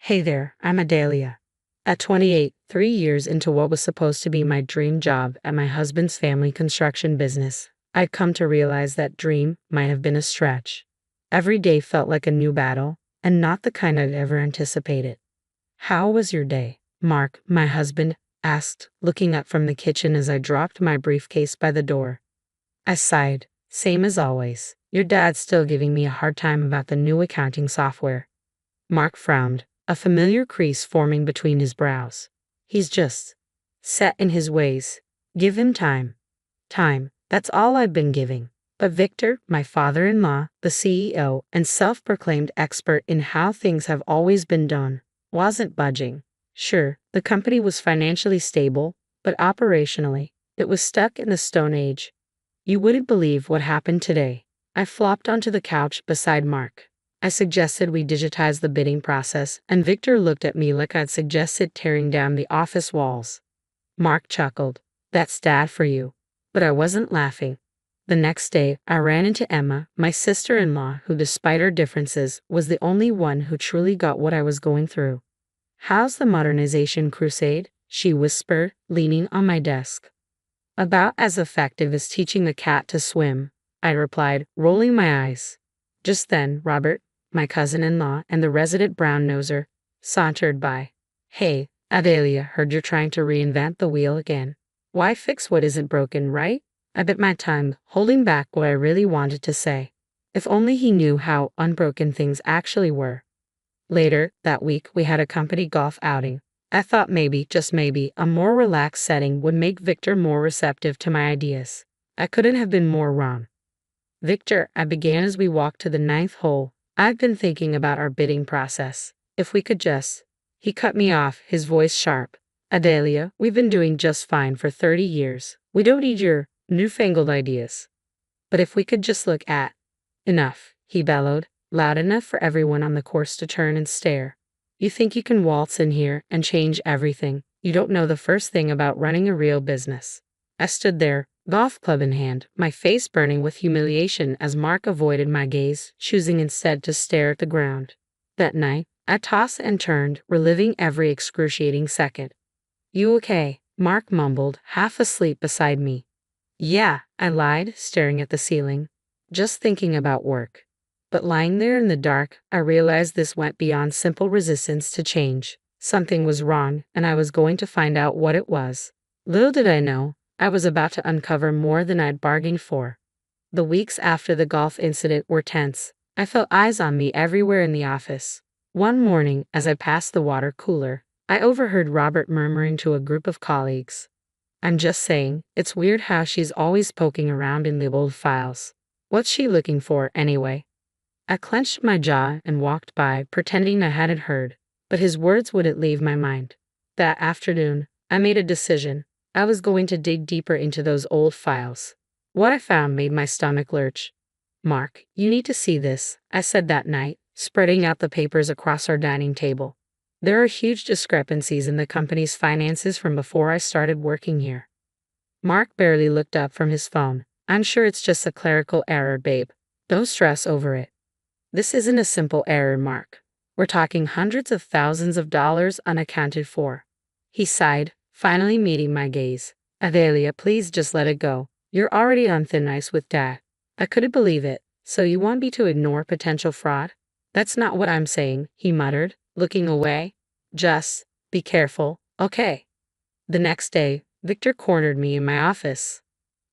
Hey there, I'm Adalia. At 28, 3 years into what was supposed to be my dream job at my husband's family construction business, I'd come to realize that dream might have been a stretch. Every day felt like a new battle, and not the kind I'd ever anticipated. How was your day, Mark, my husband asked, looking up from the kitchen as I dropped my briefcase by the door. I sighed. Same as always. Your dad's still giving me a hard time about the new accounting software. Mark frowned, a familiar crease forming between his brows. He's just set in his ways. Give him time. Time, that's all I've been giving. But Victor, my father-in-law, the CEO and self-proclaimed expert in how things have always been done, wasn't budging. Sure, the company was financially stable, but operationally, it was stuck in the Stone Age. You wouldn't believe what happened today. I flopped onto the couch beside Mark. I suggested we digitize the bidding process, and Victor looked at me like I'd suggested tearing down the office walls. Mark chuckled. That's dad for you. But I wasn't laughing. The next day, I ran into Emma, my sister-in-law, who, despite our differences, was the only one who truly got what I was going through. How's the modernization crusade? She whispered, leaning on my desk. About as effective as teaching the cat to swim, I replied, rolling my eyes. Just then, Robert, my cousin-in-law and the resident brown-noser, sauntered by. Hey, Adalia, heard you're trying to reinvent the wheel again. Why fix what isn't broken, right? I bit my tongue, holding back what I really wanted to say. If only he knew how unbroken things actually were. Later, that week, we had a company golf outing. I thought maybe, just maybe, a more relaxed setting would make Victor more receptive to my ideas. I couldn't have been more wrong. Victor, I began as we walked to the 9th hole. I've been thinking about our bidding process. If we could just... He cut me off, his voice sharp. Adalia, we've been doing just fine for 30 years. We don't need your newfangled ideas. But if we could just look at... Enough, he bellowed, loud enough for everyone on the course to turn and stare. You think you can waltz in here and change everything. You don't know the first thing about running a real business. I stood there, golf club in hand, my face burning with humiliation as Mark avoided my gaze, choosing instead to stare at the ground. That night, I tossed and turned, reliving every excruciating second. You okay? Mark mumbled, half asleep beside me. Yeah, I lied, staring at the ceiling. Just thinking about work. But lying there in the dark, I realized this went beyond simple resistance to change. Something was wrong, and I was going to find out what it was. Little did I know, I was about to uncover more than I'd bargained for. The weeks after the golf incident were tense. I felt eyes on me everywhere in the office. One morning, as I passed the water cooler, I overheard Robert murmuring to a group of colleagues. I'm just saying, it's weird how she's always poking around in the old files. What's she looking for, anyway? I clenched my jaw and walked by, pretending I hadn't heard, but his words wouldn't leave my mind. That afternoon, I made a decision. I was going to dig deeper into those old files. What I found made my stomach lurch. Mark, you need to see this, I said that night, spreading out the papers across our dining table. There are huge discrepancies in the company's finances from before I started working here. Mark barely looked up from his phone. I'm sure it's just a clerical error, babe. Don't stress over it. This isn't a simple error, Mark. We're talking hundreds of thousands of dollars unaccounted for. He sighed, finally meeting my gaze. Adalia, please just let it go. You're already on thin ice with Dad. I couldn't believe it. So you want me to ignore potential fraud? That's not what I'm saying, he muttered, looking away. Just be careful, okay? The next day, Victor cornered me in my office.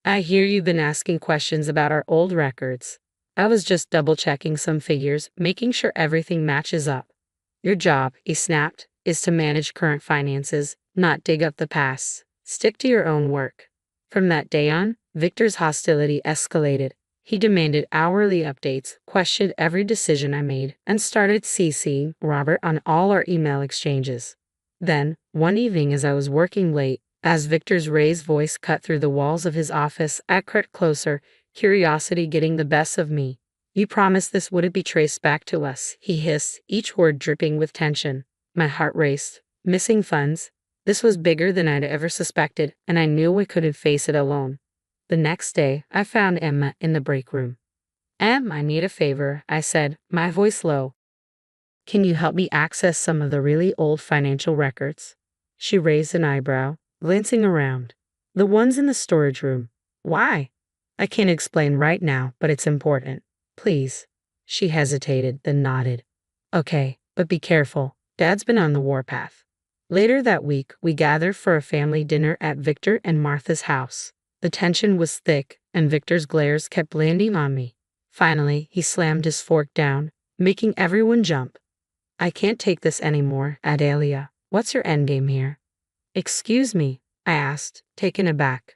I hear you've been asking questions about our old records. I was just double-checking some figures, making sure everything matches up. Your job, he snapped, is to manage current finances, not dig up the past. Stick to your own work. From that day on, Victor's hostility escalated. He demanded hourly updates, questioned every decision I made, and started CCing Robert on all our email exchanges. Then, one evening as I was working late, as Victor's raised voice cut through the walls of his office, I crept closer, curiosity getting the best of me. You promised this wouldn't be traced back to us, he hissed, each word dripping with tension. My heart raced. Missing funds? This was bigger than I'd ever suspected, and I knew I couldn't face it alone. The next day, I found Emma in the break room. Em, I need a favor, I said, my voice low. Can you help me access some of the really old financial records? She raised an eyebrow, glancing around. The ones in the storage room. Why? I can't explain right now, but it's important. Please. She hesitated, then nodded. Okay, but be careful. Dad's been on the warpath. Later that week, we gathered for a family dinner at Victor and Martha's house. The tension was thick, and Victor's glares kept landing on me. Finally, he slammed his fork down, making everyone jump. I can't take this anymore, Adelia. What's your endgame here? Excuse me, I asked, taken aback.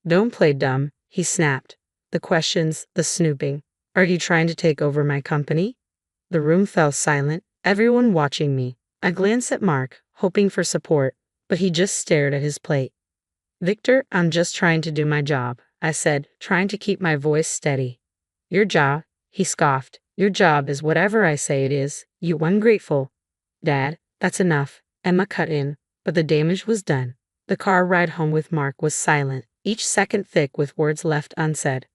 Don't play dumb, he snapped. The questions, the snooping. Are you trying to take over my company? The room fell silent, everyone watching me. I glanced at Mark, hoping for support, but he just stared at his plate. Victor, I'm just trying to do my job, I said, trying to keep my voice steady. Your job? He scoffed. Your job is whatever I say it is, you ungrateful. Dad, that's enough, Emma cut in, but the damage was done. The car ride home with Mark was silent, each second thick with words left unsaid.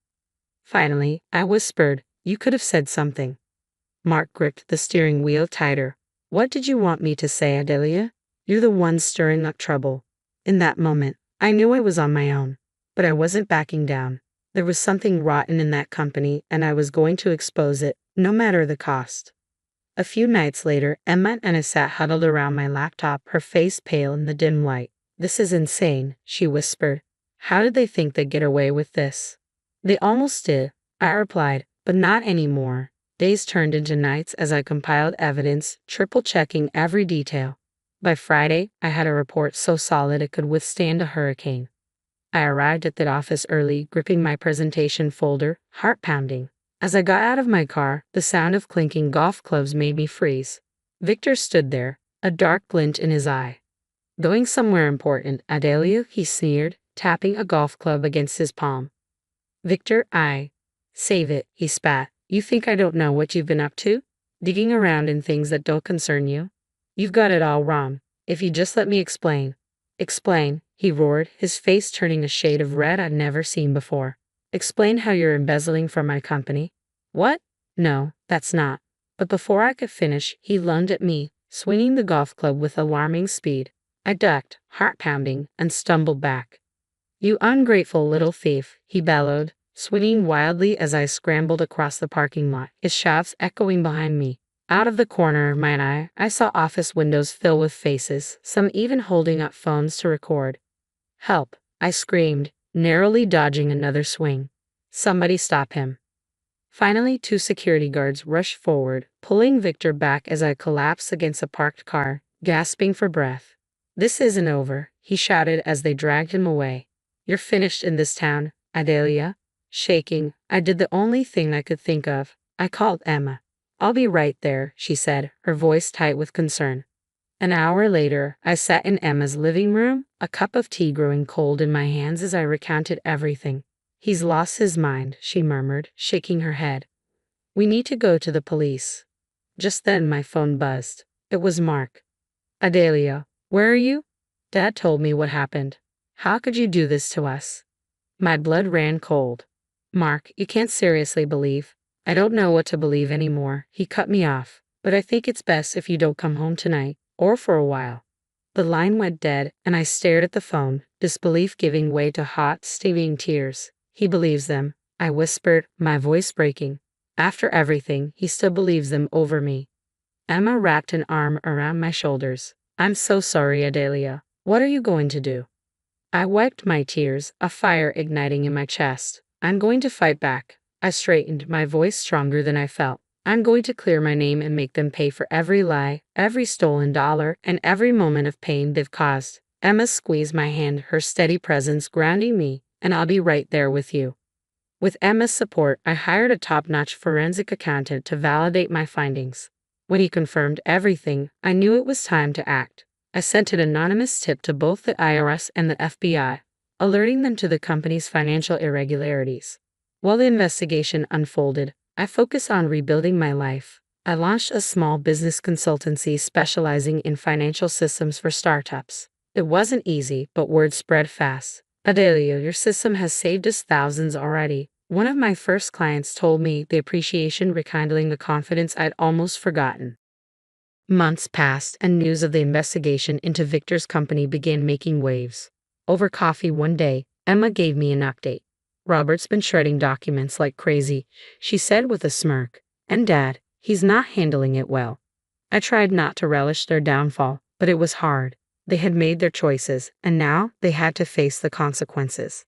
Finally, I whispered, you could have said something. Mark gripped the steering wheel tighter. What did you want me to say, Adelia? You're the one stirring up trouble. In that moment, I knew I was on my own, but I wasn't backing down. There was something rotten in that company, and I was going to expose it, no matter the cost. A few nights later, Emma and I sat huddled around my laptop, her face pale in the dim light. This is insane, she whispered. How did they think they'd get away with this? They almost did, I replied, but not anymore. Days turned into nights as I compiled evidence, triple-checking every detail. By Friday, I had a report so solid it could withstand a hurricane. I arrived at the office early, gripping my presentation folder, heart pounding. As I got out of my car, the sound of clinking golf clubs made me freeze. Victor stood there, a dark glint in his eye. Going somewhere important, Adelia, he sneered, tapping a golf club against his palm. Victor, save it, he spat. You think I don't know what you've been up to? Digging around in things that don't concern you? You've got it all wrong. If you just let me explain. Explain, he roared, his face turning a shade of red I'd never seen before. Explain how you're embezzling from my company. What? No, that's not. But before I could finish, he lunged at me, swinging the golf club with alarming speed. I ducked, heart pounding, and stumbled back. You ungrateful little thief, he bellowed, swinging wildly as I scrambled across the parking lot, his shafts echoing behind me. Out of the corner of my eye, I saw office windows fill with faces, some even holding up phones to record. Help, I screamed, narrowly dodging another swing. Somebody stop him. Finally, 2 security guards rushed forward, pulling Victor back as I collapsed against a parked car, gasping for breath. This isn't over, he shouted as they dragged him away. You're finished in this town, Adelia. Shaking, I did the only thing I could think of. I called Emma. I'll be right there, she said, her voice tight with concern. An hour later, I sat in Emma's living room, a cup of tea growing cold in my hands as I recounted everything. He's lost his mind, she murmured, shaking her head. We need to go to the police. Just then my phone buzzed. It was Mark. Adelia, where are you? Dad told me what happened. How could you do this to us? My blood ran cold. Mark, you can't seriously believe. I don't know what to believe anymore. He cut me off. But I think it's best if you don't come home tonight, or for a while. The line went dead, and I stared at the phone, disbelief giving way to hot, steaming tears. He believes them, I whispered, my voice breaking. After everything, he still believes them over me. Emma wrapped an arm around my shoulders. I'm so sorry, Adelia. What are you going to do? I wiped my tears, a fire igniting in my chest. I'm going to fight back. I straightened, my voice stronger than I felt. I'm going to clear my name and make them pay for every lie, every stolen dollar, and every moment of pain they've caused. Emma squeezed my hand, her steady presence grounding me, and I'll be right there with you. With Emma's support, I hired a top-notch forensic accountant to validate my findings. When he confirmed everything, I knew it was time to act. I sent an anonymous tip to both the IRS and the FBI, alerting them to the company's financial irregularities. While the investigation unfolded, I focused on rebuilding my life. I launched a small business consultancy specializing in financial systems for startups. It wasn't easy, but word spread fast. Adelia, your system has saved us thousands already. One of my first clients told me the appreciation rekindling the confidence I'd almost forgotten. Months passed and news of the investigation into Victor's company began making waves. Over coffee one day, Emma gave me an update. Robert's been shredding documents like crazy, she said with a smirk. And Dad, he's not handling it well. I tried not to relish their downfall, but it was hard. They had made their choices, and now they had to face the consequences.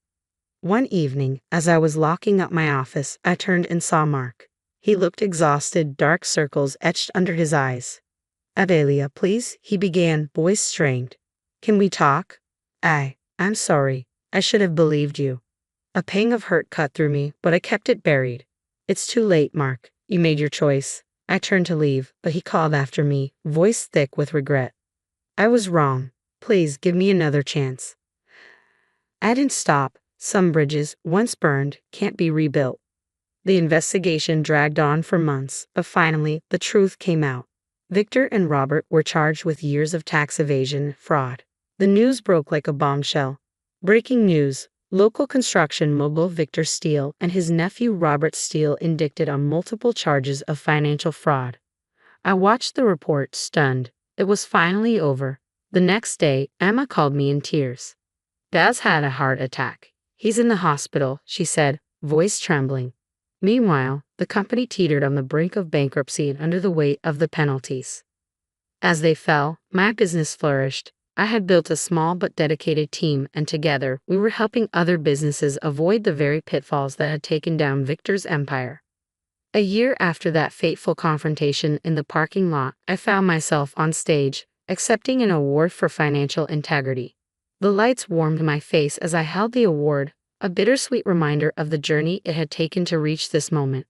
One evening, as I was locking up my office, I turned and saw Mark. He looked exhausted, dark circles etched under his eyes. Adelia, please, he began, voice strained. Can we talk? I'm sorry. I should have believed you. A pang of hurt cut through me, but I kept it buried. It's too late, Mark. You made your choice. I turned to leave, but he called after me, voice thick with regret. I was wrong. Please give me another chance. I didn't stop. Some bridges, once burned, can't be rebuilt. The investigation dragged on for months, but finally, the truth came out. Victor and Robert were charged with years of tax evasion, fraud. The news broke like a bombshell. Breaking news. Local construction mogul Victor Steele and his nephew Robert Steele indicted on multiple charges of financial fraud. I watched the report, stunned. It was finally over. The next day, Emma called me in tears. Dad's had a heart attack. He's in the hospital, she said, voice trembling. Meanwhile, the company teetered on the brink of bankruptcy and under the weight of the penalties. As they fell, my business flourished. I had built a small but dedicated team, and together, we were helping other businesses avoid the very pitfalls that had taken down Victor's empire. A year after that fateful confrontation in the parking lot, I found myself on stage, accepting an award for financial integrity. The lights warmed my face as I held the award, a bittersweet reminder of the journey it had taken to reach this moment.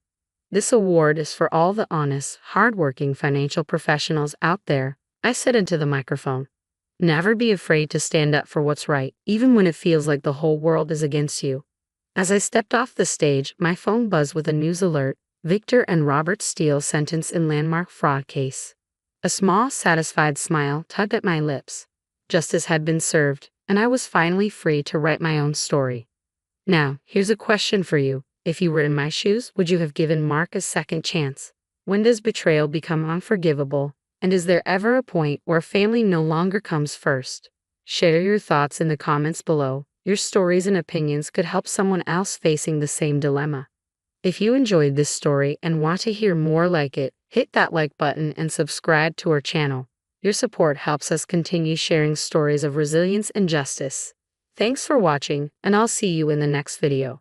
This award is for all the honest, hardworking financial professionals out there, I said into the microphone. Never be afraid to stand up for what's right, even when it feels like the whole world is against you. As I stepped off the stage, my phone buzzed with a news alert: Victor and Robert Steele sentenced in landmark fraud case. A small, satisfied smile tugged at my lips. Justice had been served, and I was finally free to write my own story. Now, here's a question for you. If you were in my shoes, would you have given Mark a second chance? When does betrayal become unforgivable? And is there ever a point where family no longer comes first? Share your thoughts in the comments below. Your stories and opinions could help someone else facing the same dilemma. If you enjoyed this story and want to hear more like it, hit that like button and subscribe to our channel. Your support helps us continue sharing stories of resilience and justice. Thanks for watching, and I'll see you in the next video.